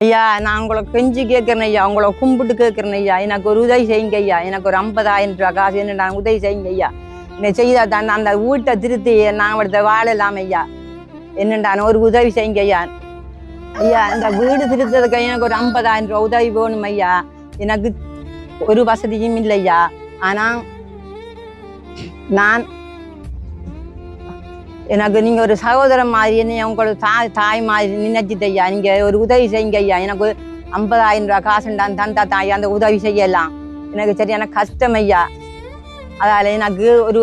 ஐயா, நான் உங்களை கெஞ்சி கேட்குறேன் ஐயா, உங்களை கும்பிட்டு கேட்குறேன் ஐயா, எனக்கு ஒரு உதவி செய்யுங்க ஐயா, எனக்கு ஒரு 50,000 ரூபா காசு என்ன நான் உதவி செய்யுங்க ஐயா. என்னை செய்தா தான் அந்த வீட்டை திருத்தி நான் அடுத்த வாழலாம் ஐயா. என்னண்டான ஒரு உதவி செய்யுங்க ஐயா. ஐயா, இந்த வீடு திருத்ததுக்கு எனக்கு ஒரு 50,000 ரூபா உதவி வேணும் ஐயா. எனக்கு ஒரு வசதியும் இல்லை ஐயா. ஆனால் நான் எனக்கு நீங்கள் ஒரு சகோதரன் மாதிரி என்ன உங்களோட தாய் மாதிரி நினைச்சிட்டு ஐயா, நீங்கள் ஒரு உதவி செய்யுங்க ஐயா. எனக்கு 50,000 ரூபா காசுண்டான் தந்தா தாயா அந்த உதவி செய்யலாம். எனக்கு சரியான கஷ்டம் ஐயா. அதால் எனக்கு ஒரு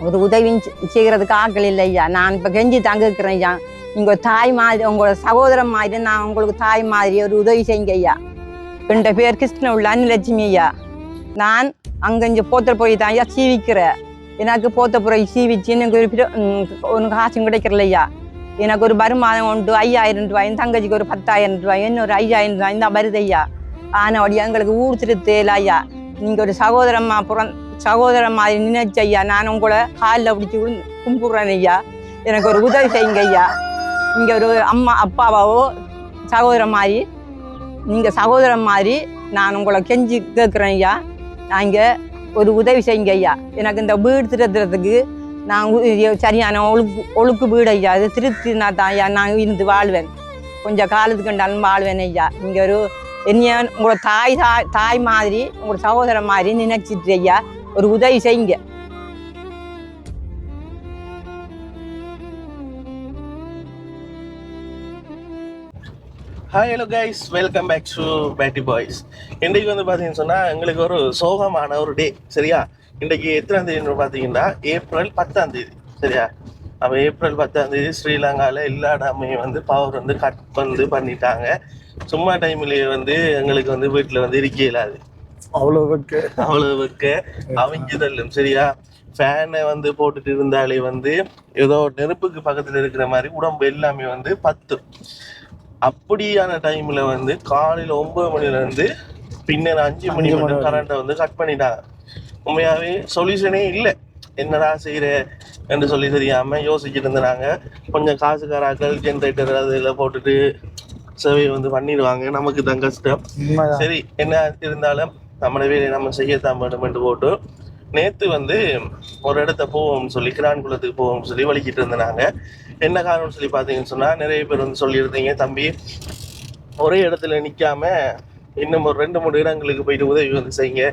ஒரு உதவி செய்கிறதுக்கு ஆட்கள் இல்லை ஐயா. நான் இப்போ கெஞ்சி தங்கிருக்கிறேன் ஐயா. நீங்கள் தாய் மாதிரி உங்களோட சகோதரன் மாதிரி நான் உங்களுக்கு தாய் மாதிரி ஒரு உதவி செய்யுங்க ஐயா. என் பேர் கிருஷ்ண உள்ள அன்லட்சுமி ஐயா. நான் அங்கே போத்தல் போய் தான் ஐயா சீவிக்கிறேன். எனக்கு போத்த புறை சீவிச்சு எனக்கு ஒரு காசும் கிடைக்கிறல ஐயா. எனக்கு ஒரு வருமானம் உண்டு 5,000 ரூபாய், என் தங்கச்சிக்கு ஒரு 10,000 ரூபாய், இன்னொரு 5,000 ரூபாய் தான் வருது ஐயா. ஆனால் எங்களுக்கு ஊர் திருத்தல ஐயா. நீங்கள் ஒரு சகோதரன் மாதிரி நினைச்ச ஐயா. நான் உங்களை காலில் பிடிச்சி கும்பிடுறேன் ஐயா. எனக்கு ஒரு உதவி செய்யுங்க ஐயா. நீங்கள் ஒரு அப்பாவாவோ சகோதரன் மாதிரி, நீங்கள் சகோதரன் மாதிரி நான் உங்களை கெஞ்சி கேட்குறேன் ஐயா. நாங்கள் ஒரு உதவி செய்யுங்க ஐயா. எனக்கு இந்த வீடு திருத்துறதுக்கு நான் சரியான ஒழுக்கு வீடு ஐயா. அது திருத்தினா தான் ஐயா நான் இருந்து வாழ்வேன். கொஞ்சம் காலத்துக்கு கண்டாலும் வாழ்வேன் ஐயா. நீங்கள் ஒரு என்னைய உங்களோட தாய் மாதிரி உங்களோட சகோதரன் மாதிரி நினைச்சிட்டு ஐயா ஒரு உதவி செய்யுங்க. Hi hello guys, welcome back to பேட்டி பாய்ஸ். இன்றைக்கு வந்து பார்த்தீங்கன்னு சொன்னால் எங்களுக்கு ஒரு சோகமான ஒரு டே. சரியா, இன்றைக்கு எத்தனாம் தேதின்னு பார்த்தீங்கன்னா ஏப்ரல் 10ஆம் தேதி. சரியா, அப்போ ஏப்ரல் 10ஆம் தேதி ஸ்ரீலங்காவில் எல்லா இடமையும் வந்து பவர் வந்து கட் பண்ணிட்டாங்க. சும்மா டைம்லேயே வந்து எங்களுக்கு வந்து வீட்டில் வந்து இருக்க இயலாது. அவ்வளோ வெக்க அவிஞ்சுதல்லும். சரியா, ஃபேனை வந்து போட்டுட்டு இருந்தாலே வந்து ஏதோ நெருப்புக்கு பக்கத்தில் இருக்கிற மாதிரி உடம்பு எல்லாமே வந்து பத்தும். அப்படியான டைம்ல வந்து காலையில் 9 மணிலேருந்து பின்னர் 5 மணி மட்டும் கரண்ட்டை வந்து கட் பண்ணிட்டாங்க. உண்மையாகவே சொல்யூஷனே இல்லை. என்னடா செய்கிற என்று சொல்லி தெரியாமல் யோசிச்சுட்டு இருந்தாங்க. கொஞ்சம் காசுக்காராக்கள் ஜென்ரேட்டர் அதில் போட்டுட்டு சேவையை வந்து பண்ணிடுவாங்க. நமக்கு தான் கஷ்டம். சரி, என்ன இருந்தாலும் நம்மளோட வேலையை நம்ம செய்யத்தான் வேண்டுமென்று போட்டு நேற்று வந்து ஒரு இடத்த போவோம்னு சொல்லி கிரான்குளத்துக்கு போவோம்னு சொல்லி வலிக்கிட்டு இருந்தாங்க. என்ன காரணம்னு சொல்லி பார்த்தீங்கன்னு சொன்னால் நிறைய பேர் வந்து சொல்லியிருந்தீங்க, தம்பி ஒரே இடத்துல நிற்காம இன்னும் ஒரு 2-3 இடங்களுக்கு போயிட்டு உதவி வந்து செய்யுங்க,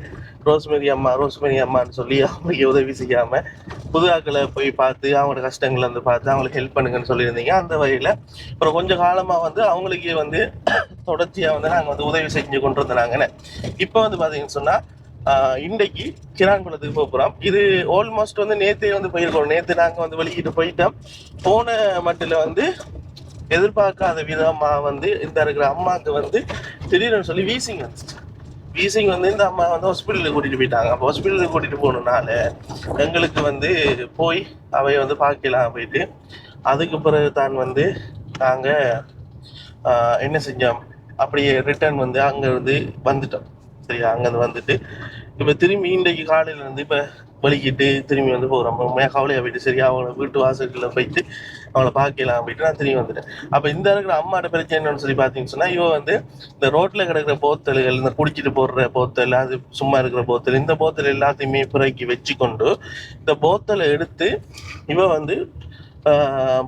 ரோஸ்மெரி அம்மான்னு சொல்லி அவங்களுக்கு உதவி செய்யாமல் புது ஆக்களை போய் பார்த்து அவங்களோட கஷ்டங்களை வந்து பார்த்து அவங்களுக்கு ஹெல்ப் பண்ணுங்கன்னு சொல்லியிருந்தீங்க. அந்த வகையில் அப்புறம் கொஞ்சம் காலமாக வந்து அவங்களுக்கே வந்து தொடர்ச்சியாக வந்து நாங்கள் வந்து உதவி செஞ்சு கொண்டு இருந்தாங்கன்னு. இப்போ வந்து பார்த்தீங்கன்னு சொன்னால் இன்றைக்கு கிரான்குளத்துக்கு போகிறோம். இது ஆல்மோஸ்ட் வந்து நேற்றே வந்து போயிருக்கோம். நேற்று நாங்கள் வந்து வெளிக்கிட்டு போயிட்டோம். போன மட்டில் வந்து எதிர்பார்க்காத விதமாக வந்து இந்த இருக்கிற அம்மாவுக்கு வந்து திடீர்னு சொல்லி வீசிங் வந்துச்சு. வீசிங் வந்து இந்த அம்மா வந்து ஹாஸ்பிட்டலுக்கு கூட்டிகிட்டு போயிட்டாங்க. அப்போ ஹாஸ்பிட்டலுக்கு கூட்டிகிட்டு போகணுன்னால எங்களுக்கு வந்து போய் அவையை வந்து பார்க்கலாம் போயிட்டு அதுக்கு பிறகு தான் வந்து நாங்கள் என்ன செஞ்சோம், அப்படியே ரிட்டர்ன் வந்து அங்கேருந்து வந்துட்டோம். சரியா, அங்கேருந்து வந்துட்டு இப்போ திரும்பி இன்றைக்கு காலையில் வந்து இப்போ வலிக்கிட்டு திரும்பி வந்து போகிறோம். உண்மையாக கவலையாக போயிட்டு சரியா அவங்கள வீட்டு வாசல்களில் போயிட்டு அவங்கள பார்க்கலாம் போயிட்டு நான் திரும்பி வந்துட்டேன். அப்போ இந்த இருக்கிற அம்மாட்ட பிரச்சனை என்னன்னு சொல்லி பார்த்தீங்கன்னு சொன்னால், இவன் வந்து இந்த ரோட்டில் கிடக்கிற போத்தல்கள், இந்த குடிச்சிட்டு போடுற போத்தல், அது சும்மா இருக்கிற போத்தல், இந்த போத்தல் எல்லாத்தையுமே பிறக்கி வச்சு கொண்டு இந்த போத்தலை எடுத்து இவன் வந்து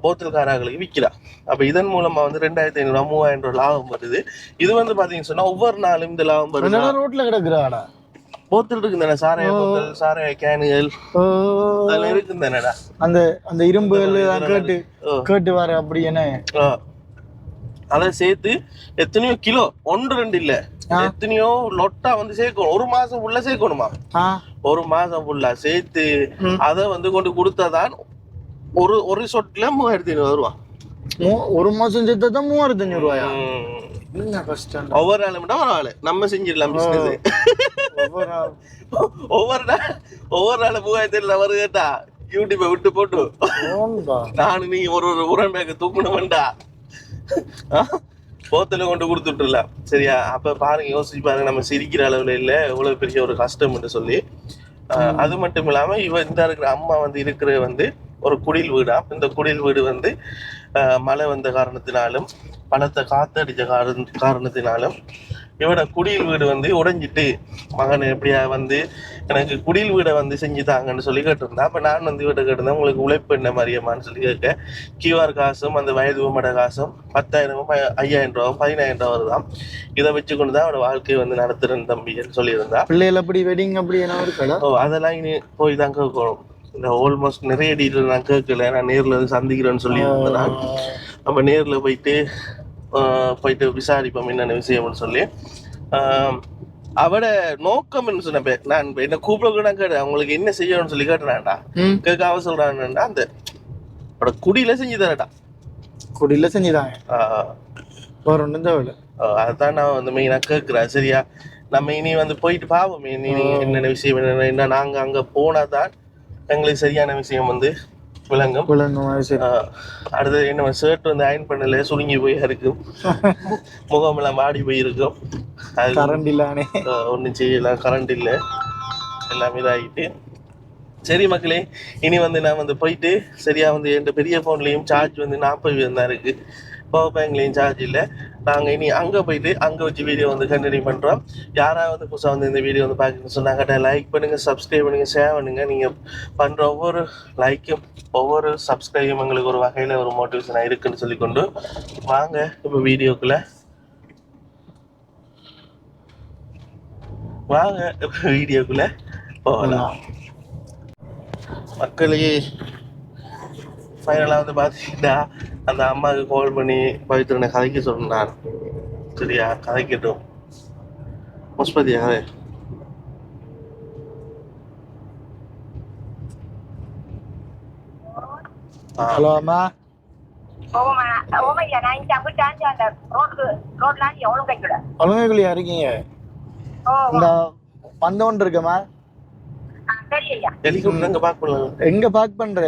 போத்தல்காரர்களுக்கு விற்கிறான். அப்போ இதன் மூலமா வந்து 2,500 3,000 ரூபா லாபம் வருது. இது வந்து பாத்தீங்கன்னு சொன்னா ஒவ்வொரு நாளும் இந்த லாபம் வருது. ரோட்ல கிடக்குறாடா போத்தல் இருக்குதானே, சாராய போத்தல், சாராய கேனுகள் அதெல்லாம் இருக்குதானடா. அந்த அந்த இரும்புகள் கேட்டு வர அப்படி என்ன அதை சேர்த்து எத்தனையோ கிலோ 1-2 இல்ல எத்தனையோ லொட்டா வந்து சேர்க்கணும். 1 மாசம் உள்ள சேர்க்கணுமா, 1 மாசம் ஃபுல்லா சேர்த்து அதை வந்து கொண்டு கொடுத்தாதான் ஒரு சொட்டுல 3,500 ரூபா. 1 மாசம் சேர்த்தான் 3,500 ரூபாயா? என்ன கஷ்டம். ஒவ்வொரு நாள் மட்டும் பரவாயில்ல, நம்ம செஞ்சிடலாம் பிசினஸ். ஒவ்வொரு நாள் 3,500 வருது கேட்டா யூடியூபை விட்டு போட்டு நானு நீ ஒரு உரண்டாக்க தூக்கணும்டா போத்தல கொண்டு கொடுத்துட்டுலாம். சரியா, அப்ப பாருங்க, யோசிச்சு பாருங்க, நம்ம சிரிக்கிற அளவுல இல்ல இவ்வளவு பெரிய ஒரு கஷ்டம் சொல்லி. அது மட்டும் இல்லாம இவ இந்த இருக்கிற அம்மா வந்து இருக்கிற வந்து ஒரு குடில் வீடா. இந்த குடில் வீடு வந்து மழை வந்த காரணத்தினாலும் பலத்த காத்தடிச்ச காரணத்தினாலும் இவட குடியில் வீடு வந்து உடைஞ்சிட்டு மகன் எப்படியா வந்து எனக்கு குடியில் வீடை வந்து செஞ்சு தாங்கன்னு சொல்லி கேட்டிருந்தேன். அப்போ நான் வந்து இவட்ட கேட்டிருந்தேன், உங்களுக்கு உழைப்பு என்ன மாதிரியம்மான்னு சொல்லி கேட்க, கியூஆர் காசும் அந்த வயது உமட காசும் 10,000 5,000 ரூபாவும் 15,000 ரூபா வருதான், இதை வச்சு கொண்டு தான் அவட வாழ்க்கையை வந்து நடத்துறேன் தம்பின்னு சொல்லியிருந்தா. பிள்ளைகள் அப்படி வெட்டிங் அப்படி என்ன இருக்கா? ஓ அதெல்லாம் இனி போய் தான் கேட்கணும். இந்த ஆல்மோஸ்ட் நிறைய டீட்டெயில் நான் கேட்கல, நான் நேரில் வந்து சந்திக்கிறேன்னு சொல்லியிருந்தேன். நான் நம்ம நேரில் போயிட்டு விசாரிப்போம் என்னென்ன விஷயம்னு சொல்லி. அவட நோக்கம் என்ன சொன்ன, நான் என்ன கூப்பிட கேட்டேன், அவங்களுக்கு என்ன செய்யணும்னு சொல்லி கேட்டேன்டா. கேட்க அவ சொல்றான்டா, அந்த அவட குடியில செஞ்சு தரடா. குடியில செஞ்சுதாங்க அதான் நான் வந்து மெயினா கேட்கிறேன். சரியா, நம்ம இனி வந்து போயிட்டு பாவோம் இனி என்னென்ன விஷயம் என்ன. நாங்க அங்க போனாதான் எங்களுக்கு சரியான விஷயம் வந்து விளங்கும். அடுத்தது என்ன, ஷர்ட் வந்து அயன் பண்ணல, சுருங்கி போய் இருக்கும், முகமெல்லாம் வாடி போயிருக்கும். கரண்ட் இல்லானே ஒன்றும் செய்யலாம், கரண்ட் இல்லை, எல்லாம் இதாகிட்டு. சரி மக்களே, இனி வந்து நான் வந்து போயிட்டு சரியா வந்து என் பெரிய ஃபோன்லேயும் சார்ஜ் வந்து 40 தான் இருக்கு, பவர் பேங்க்லேயும் சார்ஜ் இல்லை. நாங்கள் இனி அங்கே போயிட்டு அங்கே வச்சு வீடியோ வந்து கண்டினியூ பண்ணுறோம். யாராவது புதுசாக வந்து இந்த வீடியோ வந்து பார்க்கணும்னு சொன்னாங்க, லைக் பண்ணுங்கள், சப்ஸ்கிரைப் பண்ணுங்கள், ஷேர் பண்ணுங்கள். நீங்கள் பண்ணுற ஒவ்வொரு லைக்கும் ஒவ்வொரு சப்ஸ்கிரைபும் எங்களுக்கு ஒரு வகையில் ஒரு மோட்டிவேஷனாக இருக்குன்னு சொல்லிக்கொண்டு வாங்க இப்போ வீடியோக்குள்ளே போகலாம். மக்களே, ஃபைனலாக வந்து பார்த்தீங்கன்னா அந்த அம்மாவுக்கு கால் பண்ணி பவித்ரனை கதைக்க சொன்னான். சரியா, கதைக்கட்டும். முஸ்பதியா கதை. ஹலோ அம்மா. ஒழுங்கைக்குள்ளியா இருக்கீங்க? இந்த வந்தவன் இருக்கமா? எங்க பார்க் பண்ணலாம். எங்க பார்க் பண்ற?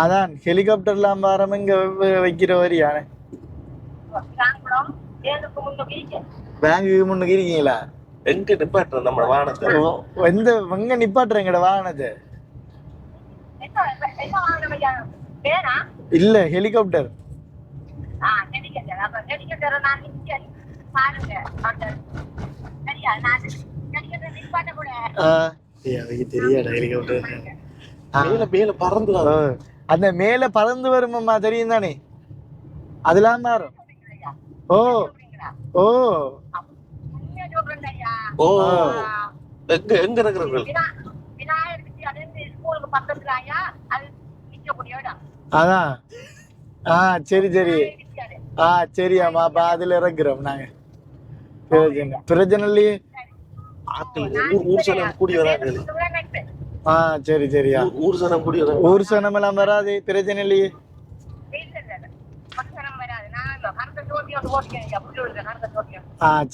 அதான் ஹெலிகாப்டர்லாம் வரம் இங்க வைக்கிற வரியானே. பேங்குக்கு முன்னுக்கு இருக்கீங்களா? எங்க நிப்பாட்டுற நம்ம வாகனத்தை? எங்க நிப்பாட்டுற எங்கட வாகனத்தை? இல்ல, ஹெலிகாப்டர். தெரியாடா ஹெலிகாப்டர். மேல பறந்து அந்த மேல பறந்து வருமாமா, தெரியும் தானே? அதெல்லாம் மாறும். ஓ ஓ ஓ எங்க இருக்கிறது? அதான். சரி சரி. சரியாமா, அப்ப அதுல இறக்குறோம் நாங்க. பிரச்சனை இல்லையே. ஊர் சனம் கூடி வராது. சரி சரியா. ஊர் சனம் கூடி வராது. ஊர் சனம் எல்லாம் வராது, பிரச்சனை இல்லையே.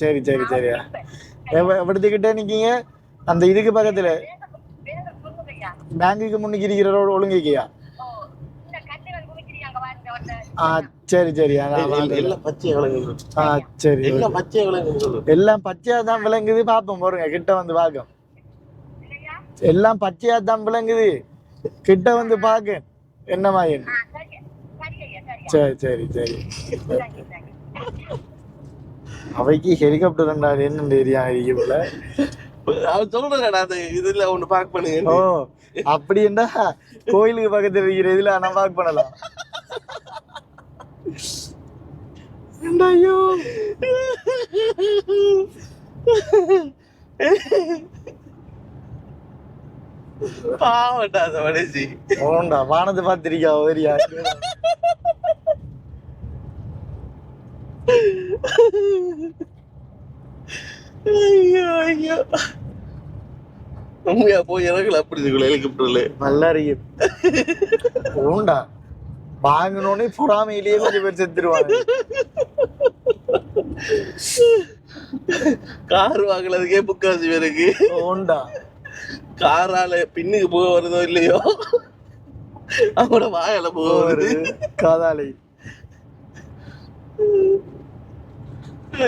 சரி சரி சரியா. எப்படிக்கிட்ட நிக்கீங்க? அந்த இதுக்கு பக்கத்துல பேங்குக்கு முன்னுக்கு இருக்கிற ரோடு ஒழுங்கிக்கியா? சரி சரியா. சரி, எல்லாம் பச்சையா தான் விளங்குது. பாப்போம் போறங்க, கிட்ட வந்து பாக்க. எல்லாம் பச்சையா தான் விளங்குது, கிட்ட வந்து பாக்க என்ன மாதிரி. சரி சரி சரி. அவைக்கு ஹெலிகாப்டர் என்ன ஏரியா போல சொல்றேன். இதுல ஒண்ணு பாக் பண்ணுங்க. ஓ அப்படின்னா கோயிலுக்கு பக்கத்துல இருக்கிற இதுல நான் பாக் பண்ணலாம். ஐயோ, பாவண்டா அந்த மனுஷி. ஓண்டா வானத்தை பார்த்திருக்கா ஓரியா? ஐயோ ஐயோ, உண்மையா போய் இறங்கல அப்படி ஹெலிகாப்டர்ல. நல்லா இருக்கு. ஓண்டா வாங்கினோடனே பொறாமையிலேயே கொஞ்சம் பேர் செத்துருவாங்க. கார் வாங்கலதுக்கே முக்காசி பேருக்கு. ஓண்டா காரால பின்னுக்கு போக வருதோ இல்லையோ, அவனோட வாயால போக வருது காதாலை.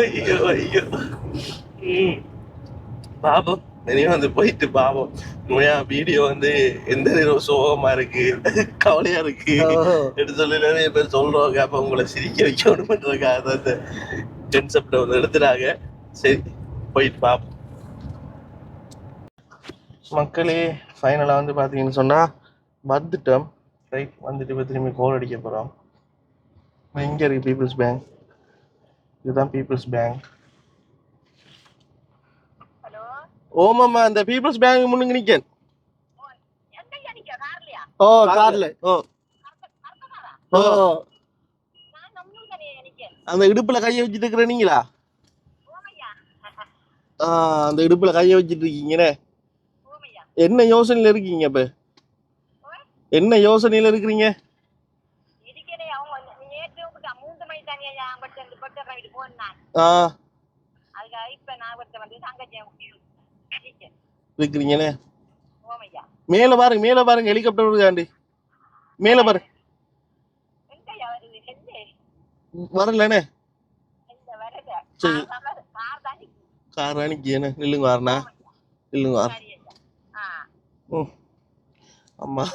ஐயோ ஐயோ. பாபம், வெளியே வந்து போயிட்டு பாவம் உண்மையா வீடியோ வந்து எந்த நேரம் சோகமா இருக்கு கவலையா இருக்கு எடுத்து சொல்லி நிறைய பேர் சொல்றாங்க. அப்ப உங்களை சிரிக்க வைக்கணும்ன்றதுக்காக அந்த கன்செப்டை வந்து எடுத்துட்டாங்க. சரி போயிட்டு பார்ப்போம். மக்களே ஃபைனலாக வந்து பார்த்தீங்கன்னு சொன்னால் வந்துட்டோம். ரைட் வந்துட்டு இப்போ திரும்பி கோல் அடிக்க போகிறோம். எங்கே இருக்குது பீப்புள்ஸ் பேங்க்? இதுதான் பீப்புள்ஸ் பேங்க். ஓமாம்மா இந்த பீப்புள்ஸ் பேங்க் முன்னுக்கு நிற்கேன். ஓ கார்ல ஓ ஓ அந்த இடுப்புல கையை வச்சுட்டு இருக்கிற நீங்களா? அந்த இடுப்புல கையை வச்சுட்டு இருக்கீங்கண்ணே. என்ன யோசனையில இருக்கீங்க இப்ப? என்ன யோசனையில இருக்கிறீங்க? இருக்கிறீங்கண்ணே. மேல பாருங்க, மேல பாருங்க, ஹெலிகாப்டர் வருதாண்டி. மேல பாருங்க. வரலண்ணே. சரி கார் அனுக்கியண்ணே. நில்லுங்க வரண்ணா, நில்லுங்க வர. அம்மா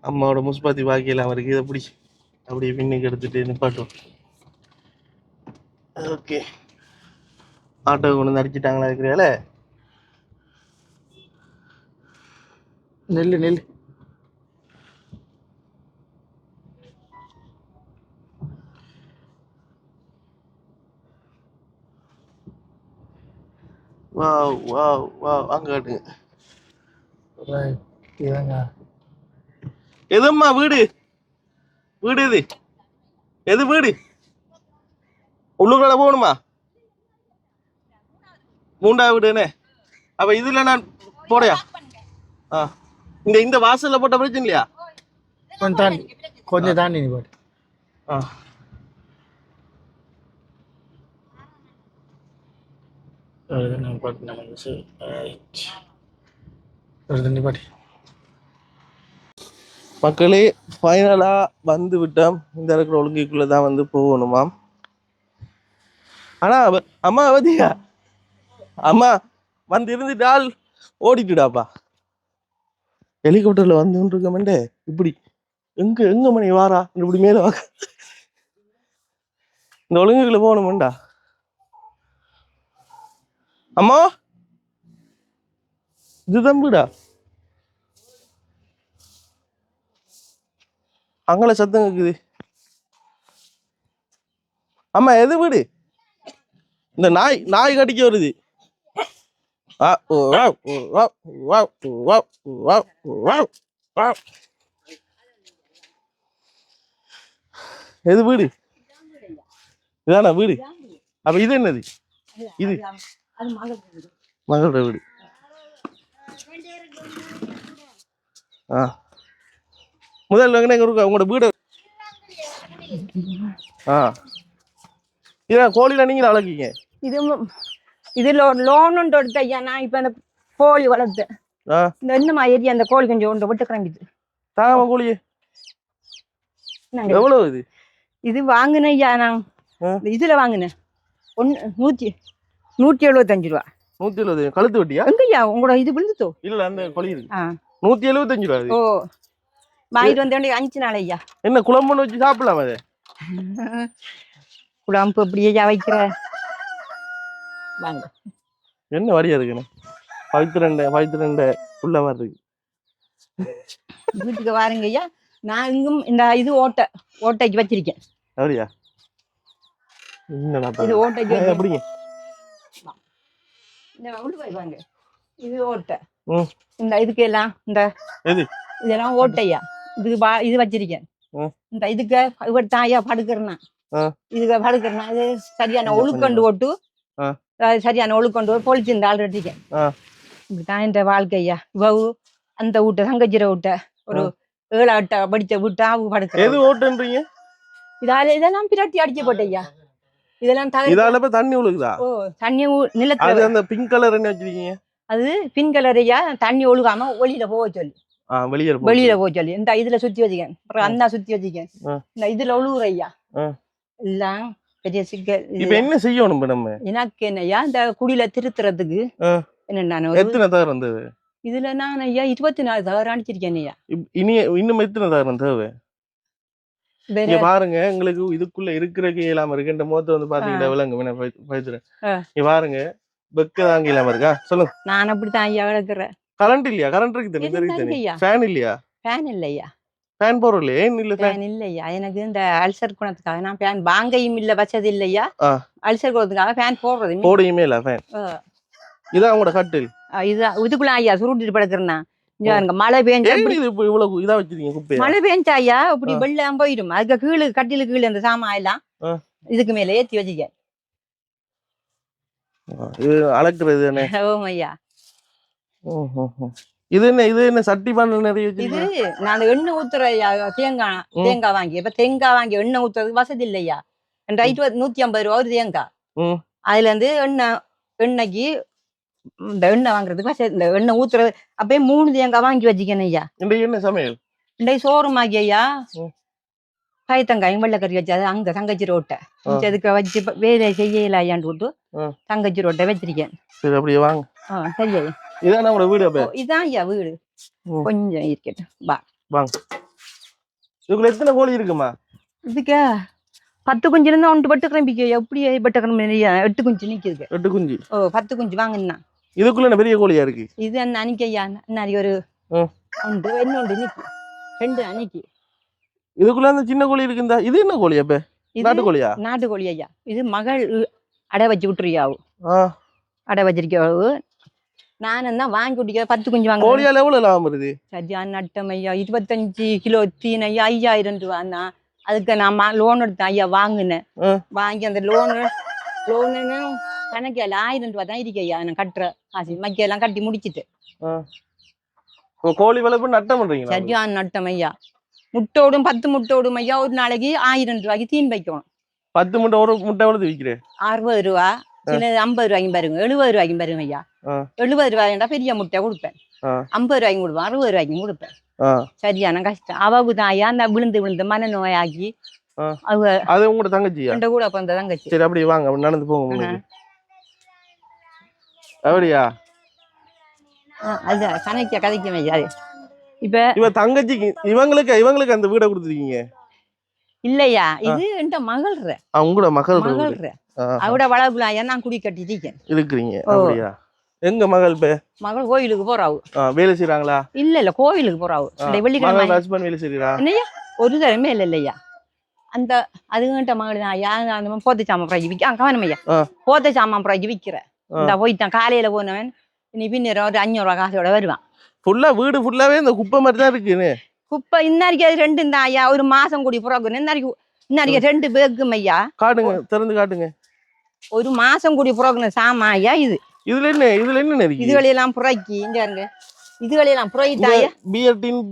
அம்மாவோட முஸ்பாத்தி பாக்கியெல்லாம் அவருக்கு இதை பிடி அப்படியே பின்னுக்கு எடுத்துட்டு நிப்பாட்டும். ஓகே ஆட்டோ கொண்டு வந்து அடிச்சுட்டாங்களா இருக்கிறால? நெல்லு நெல்லு வாவ் வாவ் வாவ். அங்க காட்டுங்க. எதும்மா வீடு? வீடு எது? எது வீடு? உள்ளுக்குள்ள போகணுமா? 3வது வீடுண்ணே. அப்ப இதுல நான் போடையா? இந்த வாசல்ல போட்ட பிரச்சனை இல்லையா? கொஞ்சம் தாண்டி நீ போட்டு. மக்களே ஃபைனலா வந்து விட்டோம். இந்த இருக்கிற ஒழுங்குக்குள்ளதான் வந்து போகணுமாம். ஆனா அம்மா அவதியா அம்மா வந்து இருந்துட்டால் ஓடிட்டுடாப்பா. ஹெலிகாப்டர்ல வந்து இருக்கமெண்டே இப்படி எங்க மணி வாரா இப்படி மேல வாங்க. இந்த ஒழுங்குக்குள்ள போகணுமெண்டா. அம்மா இது தம்பிடா. அங்கே சத்தம் கேக்குது. அம்மா எது வீடு? இந்த நாய் கடிக்க வருது. எது வீடு? இதானா வீடு? அப்ப இது என்னது? இது மகளோட வீடு. முதல்ல உங்களோட வீடு. இதான் கோழில நீங்க வளர்க்கீங்க? இதுல ஒரு லோன் ஒன்று எடுத்த ஐயா. நான் இப்ப அந்த கோழி வளர்த்தேன். இந்த மாதிரி அந்த கோழி கொஞ்சம் ஒன்று விட்டு கிளம்பிட்டு தாங்க. கோழி எவ்வளவு இது? இது வாங்கினேன் ஐயா. நான் இதுல வாங்கினேன் 175 ரூபா. 170 கழுத்து வட்டியா? எங்கய்யா உங்களோட இது விழுந்துட்டோ? இல்ல அந்த கோழி இருக்கு. 175 ரூபா. ஓ வாங்கிட்டு வந்தேன் 5 நாள் ஐயா. என்ன குழம்புன்னு வச்சு சாப்பிடலாம்? அது குழம்பு அப்படியே வைக்கிற வாங்க. என்ன வரியா இருக்குண்ணே? 12 உள்ள மாதிரி இருக்கு. வீட்டுக்கு வாருங்க ஐயா. நான் இங்கும் இந்த இது ஓட்டைக்கு வச்சிருக்கேன். அப்படியா? இது ஓட்டைக்கு அப்படிங்க. வாங்க. இது ஓட்டை. இந்த இதுக்கு எல்லாம் இந்த இதெல்லாம் ஓட்டையா. இது வச்சிருக்கேன். இந்த இதுக்கு இவர் தாயா படுக்கிறேன்னா இதுக்கு படுக்கிறேன்னா இது சரியான ஒழுக்கொண்டு ஓட்டு சரியான ஒழுக்கொண்டு பொழிச்சு இந்த ஆள் வச்சிருக்கேன். இப்படிதான் இந்த வாழ்க்கையா. இவவு அந்த வீட்டை தங்கச்சிர வீட்டை ஒரு 7-8 படிச்ச வீட்டா அவங்க படுக்கிறேன். இதெல்லாம் பிரட்டி அடிச்சு போட்டையா. இதெல்லாம் தண்ணி ஒழுகுதா? ஓ தண்ணி நிலத்துல அந்த பிங்க் கலர் என்ன வச்சிருக்கீங்க? அது பிங்க் கலரையா. தண்ணி ஒழுகாம வெளியில போக சொல்லி வெளியில போக சொல்லி இந்த இதுல சுத்தி வச்சுக்கேன். அப்புறம் அந்த சுத்தி வச்சுக்கேன். இந்த இதுல ஒழுகுறையா எல்லாம் பெரிய சிக்கல். இப்ப என்ன செய்யணும் நம்ம? எனக்கு என்னையா இந்த குடியில திருத்துறதுக்கு என்ன நான் ஒரு எத்தனை தகரம் தேவை இதுல நான் ஐயா 24 தகரம் அடிச்சிருக்கேன் ஐயா. இனி இன்னும் எத்தனை தகரம் தேவை வேற இங்க பாருங்க எங்களுக்கு இதுக்குள்ள இருக்கிறக்கு இல்லாம இருக்கு இந்த முகத்தை வந்து பாத்தீங்கன்னா விலங்கு பயத்துறேன் இங்க பாருங்க வெக்க தாங்க இல்லாம இருக்கா சொல்லுங்க. நான் அப்படித்தான் ஐயா கிடக்குறேன். கரண்ட் இல்லையா? கரண்ட் இருக்கு தானே தெரியுது. ஐயா ஃபேன் இல்லையா? ஃபேன் இல்லையா? ஃபேன் போறல ஏன் இல்ல? ஃபேன் இல்லையா? எனக்கு இந்த அல்சர் குணத்துக்காக நான் ஃபேன் வாங்கையும் இல்ல வச்சது இல்லையா. அல்சர் குணத்துக்காக ஃபேன் போடுறதுமே இல்ல. ஃபேன் இதான் உங்களோட கட்டில். இதுக்குள்ள ஐயா சுருட்டிட்டு படுக்கிறேன்னா மழை பெஞ்சா இவ்வளவு இதா வச்சிருக்கீங்க குப்பை. மழை பெஞ்சா ஐயா இப்படி வெள்ளம் போயிடும். அதுக்கு கீழே கட்டிலு கீழே அந்த சாமான் எல்லாம் இதுக்கு மேல ஏத்தி வச்சுக்க. இது அளக்குறது தானே? ஓம் ஐயா. இது என்ன சட்டி பானை நிறைய இது நான் எண்ணெய் ஊத்துற தேங்காய் வாங்கி இப்ப தேங்காய் வாங்கி எண்ணெய் ஊத்துறது வசதி இல்லையா. 150 ரூபா ஒரு தேங்காய். அதுல இருந்து எண்ணெய்க்கு இந்த எண்ணெய் வாங்குறதுக்கு இந்த எண்ணெய் ஊத்துறது அப்பயே 3 தேங்காய் வாங்கி வச்சுக்கணும் ஐயா. என்ன சமையல் இன்றைக்கு சோறுமாக்கி ஐயா காய்த்தங்காயும் வெள்ளைக்கறி வச்சாது அங்க தங்கச்சி ரோட்டை அதுக்கு வச்சு வேலை செய்யல ஐயாண்டு விட்டு தங்கச்சி ரோட்டை வச்சிருக்கேன். அப்படியே வாங்க. சரி ஐயா. இதான் நம்மளோட வீடு. இதான் ஐயா வீடு. கொஞ்சம் இருக்கட்டும் வாங்க. இதுக்குள்ள எத்தனை கோழி இருக்குமா? இதுக்கு 10 குஞ்சு இருந்தா 1 பட்டு கிளம்பிக்க. எப்படி பட்டு கிளம்பி 8 குஞ்சு நிக்குது. 8 குஞ்சு. 10 குஞ்சு வாங்கினா இதுக்குள்ள பெரிய கோழியா இருக்கு. இது என்ன அன்னைக்கு ஐயா நிறைய ஒரு ஒன்று இன்னொன்று நிக்கு 2 அன்னைக்கு. இதுக்குள்ள அந்த சின்ன கோழி இருக்குந்தா. இது என்ன கோழி? அப்ப நாட்டு கோழியா? நாட்டு கோழி ஐயா. இது மகள் அடை வச்சு விட்டுருயாவு. அடை வச்சிருக்காவு. நானும் தான் வாங்கி குடிக்க 10 குஞ்சு வாங்க. கோழியால எவ்வளவு லாபம் வருது? சரியான நட்டம் ஐயா. 25 கிலோ தீன் ஐயா 5000 ரூபான்னா அதுக்கு நான் லோன் எடுத்தேன் ஐயா. வாங்கினேன். வாங்கி அந்த லோனு கணக்கு 1000 ரூபா தான் இருக்கு ஐயா. நான் கட்டுற காசு மக்கியெல்லாம் கட்டி முடிச்சுட்டு கோழி வளர்ப்பு நட்டம் பண்றீங்க? சரியான நட்டம் ஐயா. முட்டோடும் 10 முட்டோடும் ஐயா ஒரு நாளைக்கு 1000 ரூபாய்க்கு தீன் வைக்கணும். 10 முட்டை ஒரு முட்டை எவ்வளவு விற்கிறேன்? 60 ரூபா. சில 50 ரூபாய்க்கும் பாருங்க. 70 ரூபாய்க்கும் பாருங்க ஐயா. 70 ரூபாய்டா பெரிய முட்டை கொடுப்பேன். 50 ரூபாய்க்கும் கொடுப்பேன். 60 ரூபாய்க்கும் கொடுப்பேன். சரியான கஷ்டம். அவக்கு தான் ஐயா அந்த விழுந்து மனநோயாகி அது உங்களோட தங்கச்சியா? என்ற கூட பிறந்த தங்கச்சி. சரி அப்படி வாங்க நடந்து போங்க. அப்படியா? அதுதான் கணக்கியா கதைக்கும் ஐயா. இப்ப தங்கச்சிக்கு இவங்களுக்கு அந்த வீடை கொடுத்துருக்கீங்க இல்லையா? இது என்ற மகள். உங்களோட மகள் அவட வளர்ப்புல ஐயா நான் குடி கட்டிட்டு இருக்கிறீங்க. அப்படியா? எங்க மகள் மகள் கோயிலுக்கு போறாவு. வேலை செய்யறாங்களா? இல்ல கோயிலுக்கு போறாவு. வெள்ளிக்கிழமை ஹஸ்பண்ட் வேலை செய்யறா? என்னையா ஒரு தரமே இல்லையா. அந்த அதுகிட்ட மகள் தான் ஐயா. அந்த போத்த சாமான் பிராய்க்கு விற்க கவனம் ஐயா. போத்த சாமான் பிராய்க்கு விற்கிற இந்த போயிட்டான். காலையில போனவன் இனி பின்னர் ஒரு 500 ரூபா காசோட வருவான். ஃபுல்லா வீடு ஃபுல்லாவே இந்த குப்பை மாதிரி தான் இருக்குன்னு. குப்பை இன்னாரிக்கு அது 2 தான் ஐயா. ஒரு மாசம் கூடி புறக்குன்னு இன்னாரிக்கு 2 பேருக்கும் ஐயா. காட்டுங்க திறந்து காட்டுங்க. ஒரு மாசம் கூடி புறக்குன சாமா ஐயா. இதுல என்ன இருக்கு? இதுகளெல்லாம் புறக்கி இங்க இருங்க. இதுகளெல்லாம் புறக்கிட்டாயா.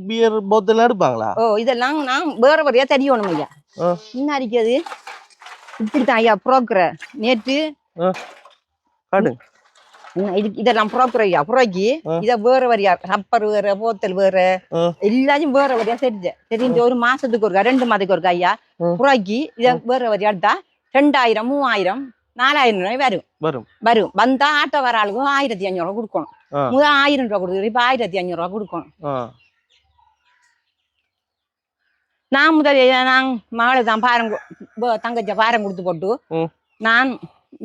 பியர் போத்தல் எடுப்பாங்களா? இதெல்லாம் நான் வேற வரையா தெரியணும் ஐயா. இன்னாரிக்கு அது இப்படித்தான் ஐயா புறக்குற. நேற்று காட்டுங்க. இதெல்லாம் புறக்குற ஐயா. புறக்கி இத வேற வரையா ரப்பர் வேற போத்தல் வேற எல்லாத்தையும் வேற வரையா தெரிஞ்ச ஒரு மாசத்துக்கு ஒருக்கா 2 மாதத்துக்கு ஒருக்கா ஐயா புறக்கி இத வேற வரையா எடுத்தா 2000 3000 4000 ரூபாய் வரும். வந்தா ஆட்டோ வர ஆளுக்கும் 1500 ரூபாய் கொடுக்கணும். முதல் 1000 ரூபாய் கொடுக்குறது. இப்ப 1500 ரூபாய் கொடுக்கணும். நான் முதல் நான் மகளை தான் தங்கச்ச பாரம் கொடுத்து போட்டு நான்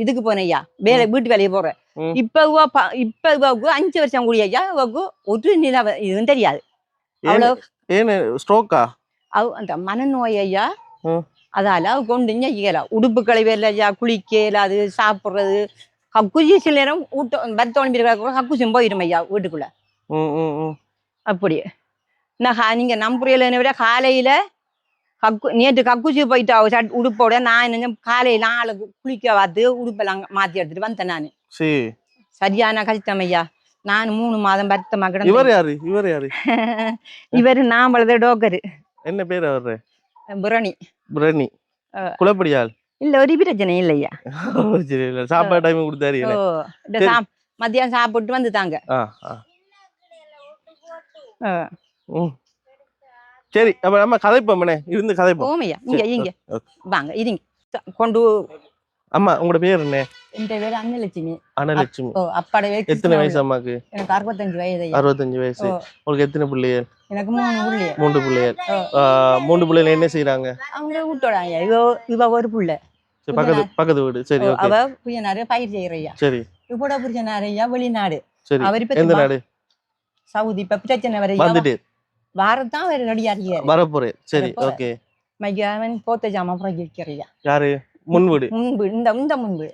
இதுக்கு போனேன் ஐயா. வீட்டு வேலையை போறேன். இப்ப 5 வருஷம் கூடிய ஐயா ஒரு நில இதுவும் தெரியாது. அந்த மனநோய் ஐயா. அதால கொண்டு இயலாம். உடுப்பு கழிவேல ஐயா. குளிக்க இயலாது. சாப்பிடுறது கக்குசி சில நேரம் பத்தோணி கக்குசியும் போயிடும் ஐயா வீட்டுக்குள்ள. அப்படி நீங்க நம்புறையில விட காலையில நேற்று கக்குசி போயிட்டு உடுப்போட நான் காலையில ஆளுக்கு குளிக்க பார்த்து உடுப்பெல்லாம் மாத்தி எடுத்துட்டு வந்தேன் நானு. சரியான கஷ்டம் ஐயா. நான் 3 மாதம் பத்தமா கிடந்தேன். இவரு நான் வளர்ந்த டோக்கரு. என்ன பேரு அவரு? புரணி. குலப்படியால் இல்ல ஒரு பிரச்சனை இல்லையா. சாப்பாடு டைம் கொடுத்தாரு. மத்தியானம் சாப்பிட்டு வந்துட்டாங்க. சரி அப்ப நம்ம கதைப்போம். இருந்து கதைப்போம். இங்க வாங்க இருங்க கொண்டு அம்மா உங்களோட பேர் என்ன? என் பேர் அன்னலட்சுமி. அனலட்சுமி. அப்பாட பேர் எத்தனை வயசு அம்மாக்கு? எனக்கு 65 வயது. 65 வயசு. உங்களுக்கு எத்தனை பிள்ளைகள்? எனக்கு 3 பிள்ளைகள். 3 பிள்ளைகள். 3 பிள்ளைகள் என்ன செய்யறாங்க? அவங்க வீட்டோடாங்க. இவ ஒரு பிள்ளை பக்கத்து வீடு. சரி, ஓகே. அவ புரியனாரு பயிர் செய்யறையா. சரி. இவட புரியனாரையா வெளிநாடு. சரி. அவர் இப்ப எந்த நாடு? சவுதி. இப்ப பிரச்சனை வரையா வந்துட்டு வாரத்தான் அவர் ரெடியா இருக்காரு. வரப்போறேன். சரி, ஓகே. மையாவன் போத்த ஜாமா வைக்கிறியா. யாரு? முன் வீடு. இந்த முன் வீடு.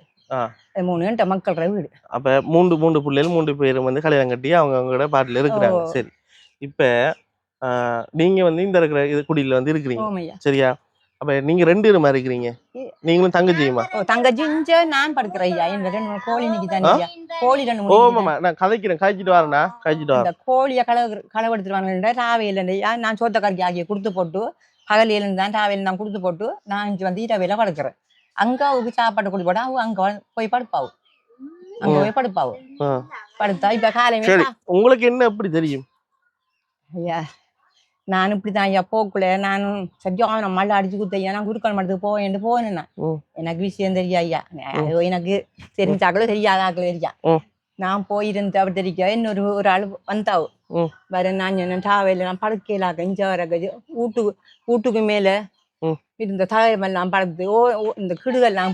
3 கண்ட மக்கள் வீடு. அப்ப 3 பிள்ளைகள் 3 பேரும் வந்து கல்யாணம் கட்டி அவங்களோட பாட்டுல இருக்கிறாங்க. சரி. இப்ப நீங்க வந்து இந்த இருக்கிற இது குடியில வந்து இருக்கிறீங்க. சரியா? அப்ப நீங்க 2 பேருமா இருக்கிறீங்க? நீங்களும் தங்கச்சியுமா? தங்கச்சி இங்க நான் படுக்கிறேயா. இந்த 2 கோழி நிக்கி தானியா. கோழி 2 ஓமாமா நான் கதைச்சிட்டு வரேனா. இந்த கோழிய களவெடுத்துட்டு வாங்க. ராவையில நான் சோத்தக்காரிக்கு ஆகிய கொடுத்து போட்டு பகலியில தான் ராவையில நான் கொடுத்து போட்டு நான் இங்க வந்து இரவையில படுக்கிறேன். அங்க அவருக்கு சாப்பாடு குடி போட அவங்க அங்க போய் படுப்பாவு. அங்க போய் படுப்பாவு. படுத்தா இப்ப காலையில உங்களுக்கு என்ன எப்படி தெரியும்? ஐயா நான் இப்படிதான் ஐயா போக்குல நானும் சரியான மழை அடிச்சு குத்தையா நான் குருக்கள் மடத்துக்கு போவேன்னு எனக்கு விஷயம் தெரியா ஐயா. எனக்கு தெரிஞ்சாக்களும் தெரியாதாக்களும் தெரியா. நான் போயிருந்து அவர் தெரிவிக்க இன்னொரு ஆள் வந்தாவு வர. நான் சொன்னேன் டாவையில நான் படுக்கையிலாக்க இஞ்ச வர வீட்டுக்கு மேல இந்த தகவல் படுத்து இந்த கிடுகெல்லாம்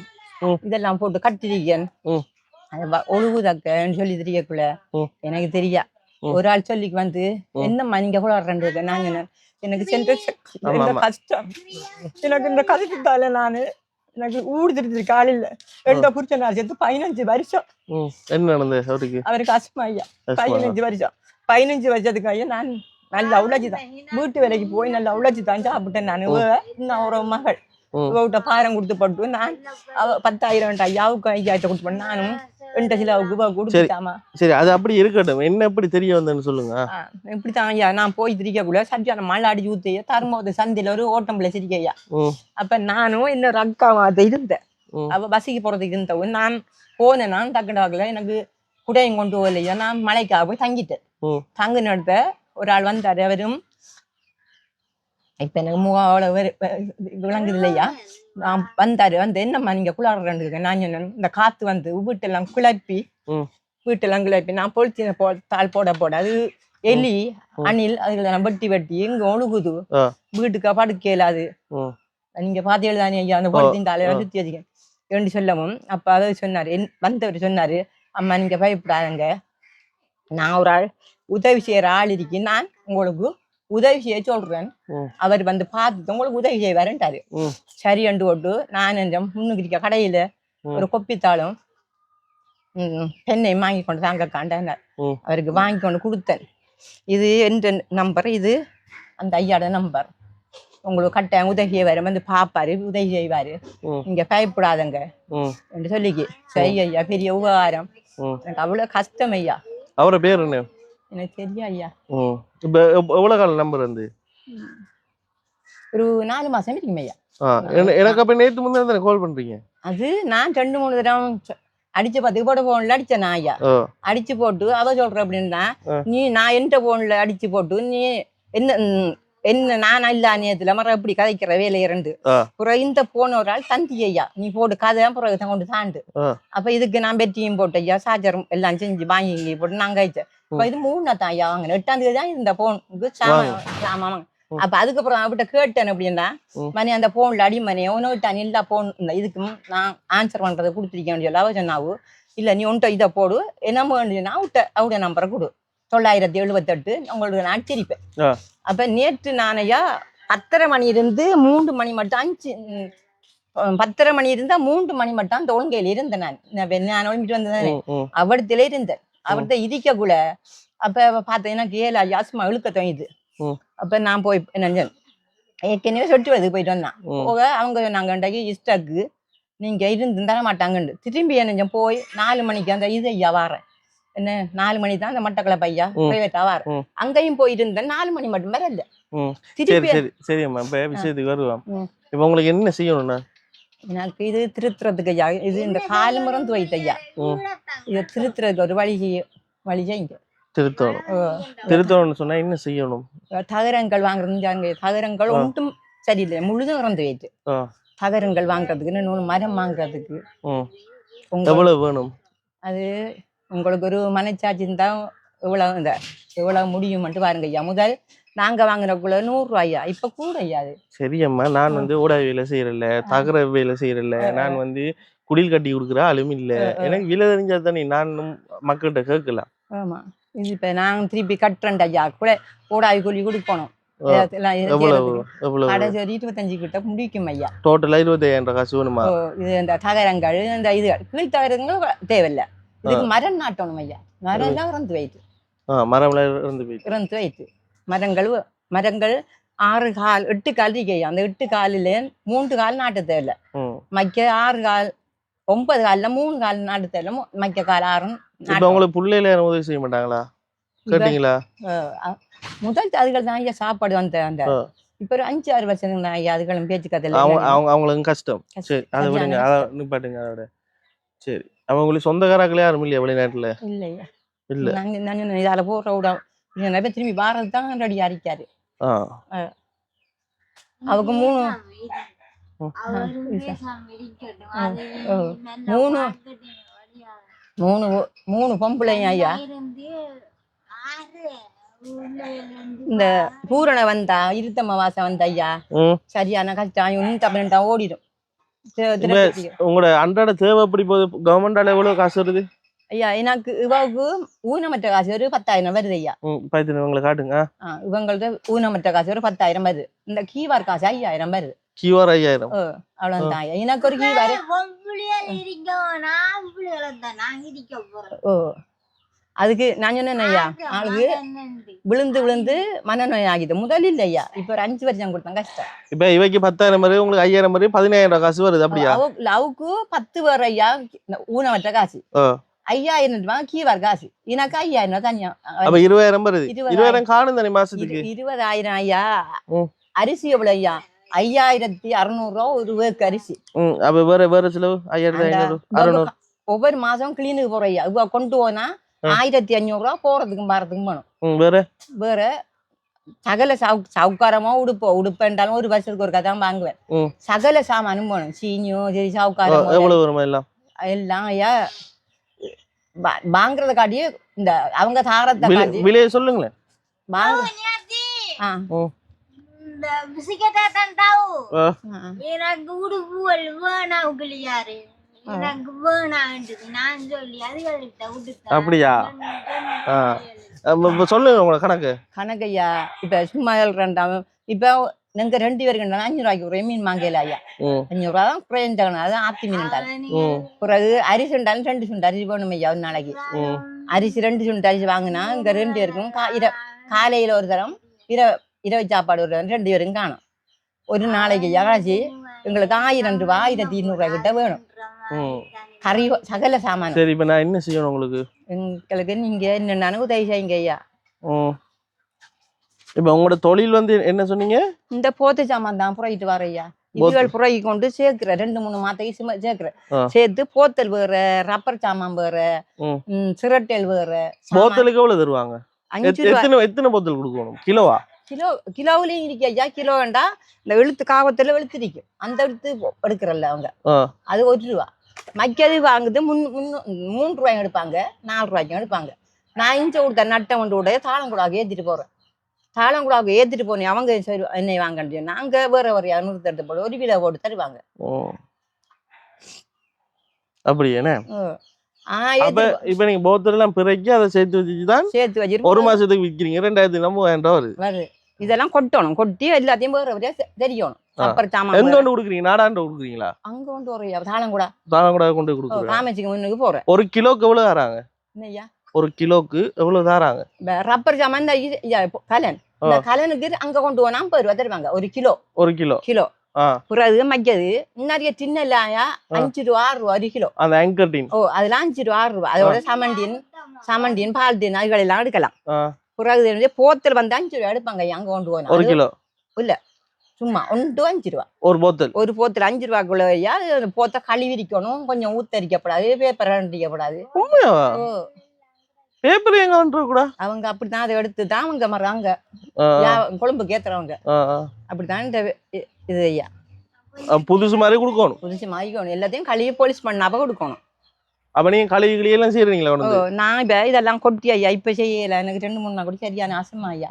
இதெல்லாம் போட்டு கட்டிருக்கேன். ஒழுகுதாக்கன்னு சொல்லி தெரியக்குள்ள எனக்கு தெரியா. ஒரு ஆள் சொல்லிக்கு வந்து என்னம்மா நீங்க கூட வர்றேன். நான் சொன்னேன் எனக்கு சென்ற கஷ்டம். எனக்கு இந்த கதைக்குத்தால நானு எனக்கு ஊடுதிருச்சு காலையில 2 புரிச்ச நாள் சேர்த்து 15 வருஷம். என்ன நடந்தது அவருக்கு? அவருக்கு அஸ்மா ஐயா. 15 வருஷம். 15 வருஷத்துக்கு ஐயா நான் நல்லா உழைச்சிதான் வீட்டு வேலைக்கு போய் நல்லா உழைச்சிதான் சாப்பிட்டேன். நான் இன்னும் ஒரு மகள் இவகிட்ட பாரம் கொடுத்து போட்டு நான் 10,000 ஐயாவுக்கு 5,000 கொடுத்து போட்டு நானும் 2 சிலாவுக்கு கொடுத்துட்டாமா. சரி, அது அப்படி இருக்கட்டும். என்ன எப்படி தெரிய வந்தேன்னு சொல்லுங்க. இப்படித்தான் ஐயா நான் போய் திரிக்கக்குள்ள சரியான மழை அடிச்சு ஊத்தையா தரும்போது சந்தையில ஒரு ஓட்டம்புல சிரிக்கையா. அப்ப நானும் இன்னொரு அக்காவாத இருந்தேன். அவ பஸ்ஸுக்கு போறதுக்கு இருந்தவன் நான் போனேன். நான் டக்குடாக்கல எனக்கு குடையும் கொண்டு போகலையா. நான் மலைக்காக போய் தங்கிட்டேன். தங்குன இடத்த ஒரு ஆள் வந்தாரு. அவரும் இப்ப எனக்கு முகாவோட விளங்குது இல்லையா. நான் வந்தாரு. வந்து என்னம்மா நீங்க குளாடுறேன். நான் சொன்னேன் இந்த காத்து வந்து வீட்டெல்லாம் கிளப்பி நான் பொழுத்தின தாள் போட அது எலி அணில் அதுகளை நான் வெட்டி எங்க ஒழுகுது வீட்டுக்கா படுக்க இயலாது. நீங்க பாத்தீங்க தானே ஐயா அந்த பொழுத்தின் தாளைய சுத்தி வச்சுக்கேன் என்று சொல்லவும் அப்ப அதை சொன்னாரு. வந்தவர் சொன்னாரு அம்மா நீங்க பயப்படாதங்க. நான் ஒரு ஆள் உதவி செய்யற ஆள் இருக்கி. நான் உங்களுக்கு உதவி செய்ய சொல்றேன். அவர் வந்து பார்த்துட்டு உங்களுக்கு உதவி செய்ய வரேன்ட்டாரு. சரி அண்டு போட்டு நான் முன்னுக்கு இருக்க கடையில ஒரு கொப்பித்தாளும் பெண்ணையும் வாங்கி கொண்டு தாங்க காண்டார். அவருக்கு வாங்கி கொண்டு கொடுத்தேன். இது என்ற நம்பர். இது அந்த ஐயாட நம்பர். உங்களுக்கு கட்டாயம் உதவி செய்வாரு. வந்து பாப்பாரு உதவி செய்வாரு. நீங்க பயப்படாதங்க என்று சொல்லிக்கு. சரி ஐயா பெரிய உபகாரம். எனக்கு அவ்வளவு கஷ்டம் ஐயா. அவரோட பேர் என்ன? எனக்கு தெரியா ஐயா. இப்ப எவ்வளவு கால நம்பர் வந்து? ஒரு 4 மாசம் இருக்குமே ஐயா. எனக்கு அப்ப நேத்து முன்னாடி கால் பண்றீங்க? அது நான் 2-3 தடவை அடிச்சு 10 போட போன்ல அடிச்சேன் நான் ஐயா. அடிச்சு போட்டு அவ சொல்ற அப்படின்னா நீ நான் எந்த போன்ல அடிச்சு போட்டு நீ என்ன நானா இல்ல நேரத்துல மர எப்படி கதைக்கிற வேலை 2 அப்புறம் இந்த போன ஒரு ஆள் தந்தி ஐயா நீ போட்டு கதை பிறகு கொண்டு தாண்டு. அப்ப இதுக்கு நான் பெட்டியும் போட்டு ஐயா சார்ஜர் எல்லாம் செஞ்சு வாங்கி போட்டு நான் கழிச்சேன். இப்ப இது 3 ஐயா வாங்கினேன். 8ஆம் தேதி தான் இந்த போனுக்கு சாமான். அப்ப அதுக்கப்புறம் அவட்ட கேட்டேன் அப்படின்னா மணி அந்த போன்ல அடிமணி உனவிட்டான் இல்ல போன் இதுக்கு நான் ஆன்சர் பண்றதை கொடுத்துருக்கேன்னு சொல்லி அவ சொன்னாவு. இல்ல நீ ஒன்ட்ட இதை போடு என்ன வேணுன்னா அவட நம்பரை கொடு 978 உங்களுக்கு நான் அடிச்சிருப்பேன். அப்ப நேற்று நானையா 10:30 மணி இருந்து 3 மணி மட்டும் 10:30 மணி இருந்தா 3 மணி மட்டும் அந்த ஒழுங்கையில இருந்தேன். நான் ஒழுங்கிட்டு வந்தேன். அவடத்துல இருந்தேன். அவர்கிட்ட இருக்கக்குள்ள அப்ப பார்த்தேன் எனக்கு 7 ஆஸ்மா இழுக்க தோணுது. அப்ப நான் போய் என்ன ஏற்கனவே சொட்டுவதுக்கு போயிட்டு வந்தான். போக அவங்க நாங்க இஷ்டக்கு நீங்க இருந்து தர மாட்டாங்கன்னு திரும்பி என்ன போய் 4 மணிக்கு அந்த இது ஐயா வாரேன். என்ன 4 மணி தான் அந்த மட்டக்களப்பு ஐயா பிரைவேட்டா வாரேன். அங்கேயும் போயிட்டு இருந்தேன். 4 மணி மட்டும் வேற இல்ல. சரி அம்மா இப்ப விஷயத்துக்கு வருவோம். இப்ப உங்களுக்கு என்ன செய்யணும்னா எனக்கு இது திருத்துறதுக்கு ஐயா. இது இந்த கால் மருந்து வைத்த ஐயா. இதை திருத்துறதுக்கு ஒரு வழி செய்யுங்க. திருத்தணும்னு சொன்னா என்ன செய்யணும்? தகரங்கள் வாங்குறது தகரங்கள் ஒன்றும் சரியில்லை. முழுதும் இறந்து வைத்து தகரங்கள் வாங்குறதுக்கு இன்னொன்று மரம் வாங்குறதுக்கு எவ்வளவு வேணும்? அது உங்களுக்கு ஒரு மனச்சாட்சி இருந்தா எவ்வளவு முடியும்ட்டு பாருங்க ஐயா. முதல் நாங்க வாங்குறக்குள்ள 100 ரூபாயா, இப்ப கூட ஐயா அது. சரியம்மா, நான் ஊடக வேலை செய்யறல, தகர வேலை செய்யறல, நான் குடில் கட்டி கொடுக்குற ஆளும் இல்ல. எனக்கு விலை தெரிஞ்சா தானே நான் மக்கள்கிட்ட கேட்கலாம். ஆமா, இது இப்ப நாங்க திருப்பி கட்டுறேன் ஐயா, கூட கூடாது கூலி கொடுக்கணும். எவ்வளவு? 25 கிட்ட முடிக்கும் ஐயா. டோட்டலா 25,000 காசு வேணுமா? இது இந்த தகரங்கள், இந்த இது கீழ் தகரங்கள் தேவையில்லை. இதுக்கு மரம் நாட்டணும் ஐயா. மரம் எல்லாம் இறந்து வைத்து இறந்து வைத்து மரங்கள் 6 கால் 8 கால் இருக்கையா. அந்த 8 காலில 3 கால் நாட்டு தேவையில்லை. மக்க 6 கால் 9 கால்ல 3 கால் நாட்டு தேவையில்லை. மக்க கால் 6. உங்களுக்கு பிள்ளைல உதவி செய்ய மாட்டாங்களா? கேட்டீங்களா? முதல் அதுகள் தான் ஐயா சாப்பாடு வந்த அந்த இப்ப ஒரு 5-6 வருஷம் தான் ஐயா அதுகளும் பேச்சு கதை. அவங்களுக்கு கஷ்டம். சரி, அதை விடுங்க, அதை நிப்பாட்டுங்க. அதோட சரி, அவங்களுக்கு சொந்தக்காரங்களே யாரும் இல்லையா வெளிநாட்டுல? இல்லையா, இல்ல. நாங்க இதால போற விட திரும்பி பாரத் தான் ரெடி அரிக்காரு. அவங்க 3 பொம்பளைங்க ஐயா. இந்த பூரண வந்தா இருத்தம்ம வாசம் வந்த ஐயா, சரியான கஷ்டம். தமிழ்டா ஓடிடும். உங்களோட அன்றாட தேவை எப்படி போகுது? கவர்மெண்டால எவ்வளவு காசு வருது ஐயா? எனக்கு இவங்களுக்கு ஊனமற்ற காசு ஒரு 10,000 வருது ஐயா. இவங்களை காட்டுங்க. இவங்களுக்கு ஊனமற்ற காசு ஒரு 10,000 வருது. இந்த கீவார் காசு 5,000 வருது. கீவார் 5,000? அவ்வளவுதான் ஐயா. எனக்கு ஒரு கீவார் அதுக்கு நான் சொன்னேன் ஐயா, ஆளுக்கு விழுந்து விழுந்து மனநோய் ஆகிது. முதலில் ஐயா இப்ப ஒரு 5 வருஷம் கொடுத்தேன் கஷ்டம். இப்ப இவைக்கு 10,000 வருது, உங்களுக்கு 5,000 வருது, 15,000 காசு வருது. அப்படியா? அவுக்கு 10 பேர் ஐயா ஊனமற்ற காசு 5,000 ரூபாய் கீவார் காசு. எனக்கு 5,000 தனியா. அப்ப 20,000 வருது. 20,000 காணும் தானே மாசத்துக்கு? 20,000 ஐயா. அரிசி எவ்வளவு ஐயா? 5,600 ரூபா ஒரு வேக்கு அரிசி. அப்ப வேற செலவு 5,500. ஒவ்வொரு மாசம் கிளீனுக்கு போற ஐயா. இவ கொண்டு போனா 1,500 ரூபா போறதுக்கும் பாரதுக்கும் வேணும். வேற சகல சவுக்காரமா உடுப்பேன்டாலும் ஒரு வருஷத்துக்கு ஒரு கதான் வாங்குவேன். சகல சாமானும் வேணும். சீனியோ சரி சவுக்காரம் எல்லாம் ஐயா வாங்குறத காட்டியே இந்த அவங்க தாரத்தை காட்டி விலையை சொல்லுங்களேன். அப்படியா? சொல்லுங்க உங்களோட கணக்கையா. இப்ப சும்மா இப்ப நீங்க 2 பேருக்கு 5 ரூபாய்க்கு ஒரு மீன் வாங்கல ஐயா. 500 ரூபா தான் குறைஞ்சாங்க. அதான் ஆத்தி மீன். பிறகு அரிசி உண்டாலும் 2 சுண்டு அரிசி வேணும் ஐயா. ஒரு நாளைக்கு அரிசி 2 சுண்டு அரிசி வாங்கினா இங்க 2 பேருக்கும் காலையில ஒரு தரம் இரவு சாப்பாடு ஒரு தரம் 2 பேருக்கும் காணும். ஒரு நாளைக்கு யாராச்சு எங்களுக்கு 1,000 ரூபாய் 1,200 ரூபாய் கிட்ட வேணும். கறி சகல சாமான. சரி, இப்ப நான் என்ன செய்யணும் உங்களுக்கு? எங்களுக்கு நீங்க என்னன்னு உதவி செய்யுங்க ஐயா. இப்ப உங்களோட தொழில் என்ன சொன்னீங்க? இந்த போத்து சாமான் தான் புறகிட்டு வர ஐயா. இதுகள் புறகி கொண்டு சேர்க்கிற 2-3 மாத்தைக்கு சேர்க்கிற சேர்த்து போத்தல் வேற, ரப்பர் சாமான் வேற, சிரட்டல் வேற. போத்தலுக்கு எவ்வளவு தருவாங்க? 5 ரூபாய். எத்தனை போத்தல் கொடுக்கணும்? கிலோவா? கிலோவிலையும் இருக்கு ஐயா. கிலோ வேண்டா இந்த எழுத்து காவத்துல எழுத்து இருக்கு. அந்த எழுத்து எடுக்கிறல்ல அவங்க, அது 1 ரூபா. மக்கது வாங்குது 3 ரூபாய்க்கு எடுப்பாங்க, 4 ரூபாய்க்கும் எடுப்பாங்க. நான் இஞ்ச கொடுத்த நட்டை கொண்டு விட தாளங்குடாவுக்கு ஏத்திட்டு போறேன். தாளங்குடாவுக்கு ஏத்திட்டு போனேன். அவங்க சரி என்னை வாங்க, நாங்க வேற ஒரு 200 எடுத்து போட 1 கிலோ போட்டு தருவாங்க. அப்படி என்ன? இப்ப நீங்க போத்தெல்லாம் பிறக்கி அதை சேர்த்து வச்சுதான் சேர்த்து வச்சு 1 மாசத்துக்கு விற்கிறீங்க. 2,000 வருது. இதெல்லாம் கொட்டணும். கொட்டி எல்லாத்தையும் வேற தெரியணும். அப்புறம் சாமான் எங்க கொண்டு கொடுக்குறீங்க? நாடாண்டு கொடுக்குறீங்களா? அங்க கொண்டு வரையா தாளங்குடா கொண்டு கொடுக்குறோம். ராமேச்சிக்கு முன்னுக்கு போறேன். 1 கிலோக்கு எவ்வளவு தராங்க? என்னய்யா 1 கிலோக்கு எவ்வளவு தராங்க? ரப்பர் சாமான் கலன், இந்த கலனுக்கு அங்க கொண்டு போனா 50 ரூபாய் தருவாங்க. 1 கிலோ. 1 கிலோ. பிறகு மக்கியது நிறைய டின் இல்லையா 5 ரூபா 6 ரூபா 1 கிலோ. அந்த ஆங்கர் டின் அதெல்லாம் 5 ரூபா 6 ரூபா. அதோட சமண்டின் பால் டின் அதுகள் எல்லாம் எடுக்கலாம். பிறகு போத்தல் 5 ரூபா எடுப்பாங்க. அங்க கொண்டு போனா 1 கிலோ இல்ல, சும்மா 1-5 ரூபா ஒரு போத்தல் 5 ரூபாய்க்குள்ள. போத்த கழுவிரிக்கணும், கொஞ்சம் ஊத்தரிக்கப்படாது, பேப்பர் அடிக்கப்படாது. பேப்பர் எங்க கூட அவங்க அப்படித்தான் அதை எடுத்துதான் அவங்க மறாங்க கொழும்புக்கு ஏத்துறவங்க. அப்படித்தான் இந்த இது ஐயா. புதுசு மாதிரி கொடுக்கணும். புதுசு மாறிக்கணும், எல்லாத்தையும் கழுவி போலீஸ் பண்ணாப்ப கொடுக்கணும். அப்ப நீங்க கழுவி கிளியெல்லாம் செய்யறீங்களா? நான் இப்ப இதெல்லாம் கொட்டி ஐயா இப்ப செய்யல, எனக்கு 2-3 நாள் கூட சரியான ஆசமா ஐயா.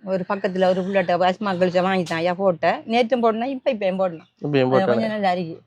ஒரு பக்கத்துல ஒரு புள்ளட்ட ஆஸ்மா கழிச்ச வாங்கிட்டான் ஐயா போட்டேன், நேற்றும் போடணும், இப்பயும் போடணும், கொஞ்சம் நல்லா இருக்கு.